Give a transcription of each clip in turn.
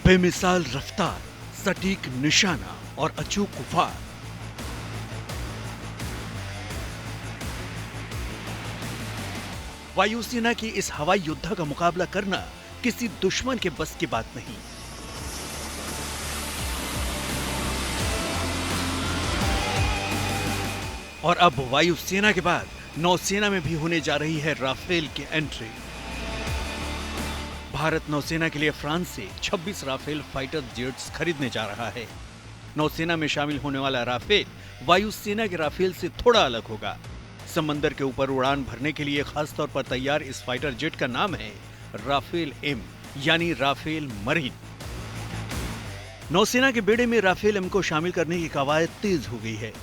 बेमिसाल रफ्तार, सटीक निशाना और अचूक वार। वायुसेना की इस हवाई योद्धा का मुकाबला करना किसी दुश्मन के बस की बात नहीं। और अब वायुसेना के बाद नौसेना में भी होने जा रही है राफेल की एंट्री। भारत नौसेना के लिए फ्रांस से 26 राफेल फाइटर जेट्स खरीदने जा रहा है। नौसेना में शामिल होने वाला राफेल वायुसेना के राफेल से थोड़ा अलग होगा। समंदर के ऊपर उड़ान भरने के लिए खास तौर पर तैयार इस फाइटर जेट का नाम है राफेल एम, यानी राफेल मरीन। नौसेना के बेड़े में राफेल एम को शामिल करने की कवायद तेज हो गई है।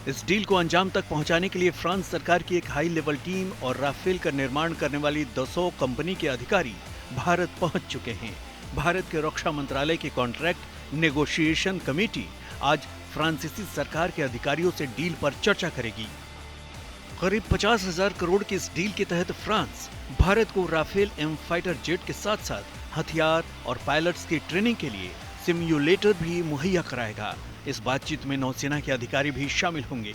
इस डील को अंजाम तक पहुंचाने के लिए फ्रांस सरकार की एक हाई लेवल टीम और राफेल का निर्माण करने वाली दसॉ कंपनी के अधिकारी भारत पहुंच चुके हैं। भारत के रक्षा मंत्रालय की कॉन्ट्रैक्ट नेगोशिएशन कमेटी आज फ्रांसीसी सरकार के अधिकारियों से डील पर चर्चा करेगी। करीब 50,000 करोड़ की इस डील के तहत फ्रांस भारत को राफेल एम फाइटर जेट के साथ साथ हथियार और पायलट्स की ट्रेनिंग के लिए सिम्युलेटर भी मुहैया कराएगा। इस बातचीत में नौसेना के अधिकारी भी शामिल होंगे।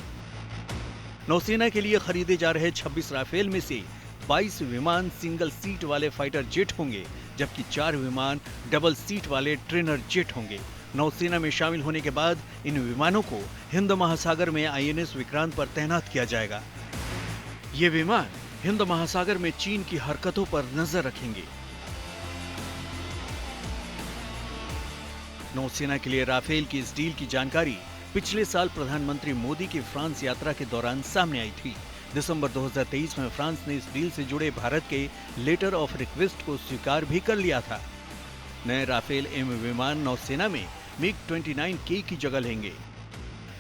नौसेना के लिए खरीदे जा रहे 26 राफेल में से 22 विमान सिंगल सीट वाले फाइटर जेट होंगे, जबकि 4 विमान डबल सीट वाले ट्रेनर जेट होंगे। नौसेना में शामिल होने के बाद इन विमानों को हिंद महासागर में आईएनएस विक्रांत पर तैनात किया जाएगा। ये विमान हिंद महासागर में चीन की हरकतों पर नजर रखेंगे। नौसेना के लिए राफेल की इस डील की जानकारी पिछले साल प्रधानमंत्री मोदी की फ्रांस यात्रा के दौरान सामने आई थी। दिसंबर 2023 में फ्रांस ने इस डील से जुड़े भारत के लेटर ऑफ रिक्वेस्ट को स्वीकार भी कर लिया था। नए राफेल एम विमान नौसेना में मिग 29K की जगह लेंगे।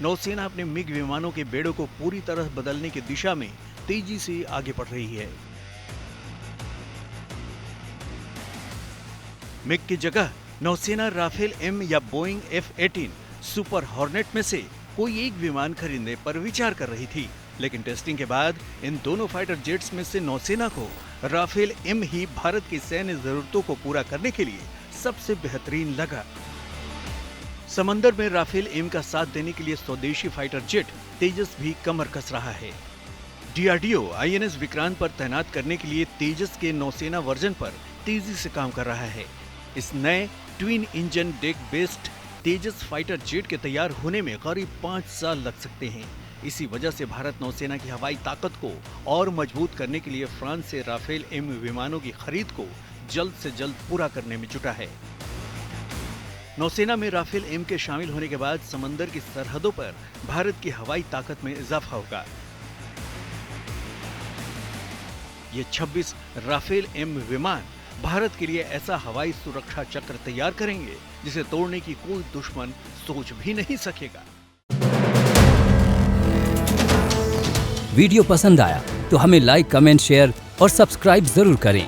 नौसेना अपने मिग विमानों के बेड़ों को पूरी तरह बदलने की दिशा में तेजी से आगे बढ़ रही है। मिग की जगह नौसेना राफेल एम या बोइंग F-18 सुपर हॉर्नेट में से कोई एक विमान खरीदने पर विचार कर रही थी, लेकिन टेस्टिंग के बाद इन दोनों फाइटर जेट्स में से नौसेना को राफेल एम ही भारत की सैन्य जरूरतों को पूरा करने के लिए सबसे बेहतरीन लगा। समंदर में राफेल एम का साथ देने के लिए स्वदेशी फाइटर जेट तेजस भी कमर कस रहा है। डीआरडीओ आईएनएस विक्रांत पर तैनात करने के लिए तेजस के नौसेना वर्जन पर तेजी से काम कर रहा है। इस नए ट्विन इंजन डेक बेस्ड तेजस फाइटर जेट के तैयार होने में करीब 5 साल लग सकते हैं। इसी वजह से भारत नौसेना की हवाई ताकत को और मजबूत करने के लिए फ्रांस से राफेल एम विमानों की खरीद को जल्द से जल्द पूरा करने में जुटा है। नौसेना में राफेल एम के शामिल होने के बाद समंदर की सरहदों पर भारत की हवाई ताकत में इजाफा होगा। ये 26 राफेल एम विमान भारत के लिए ऐसा हवाई सुरक्षा चक्र तैयार करेंगे जिसे तोड़ने की कोई दुश्मन सोच भी नहीं सकेगा। वीडियो पसंद आया तो हमें लाइक, कमेंट, शेयर और सब्सक्राइब जरूर करें।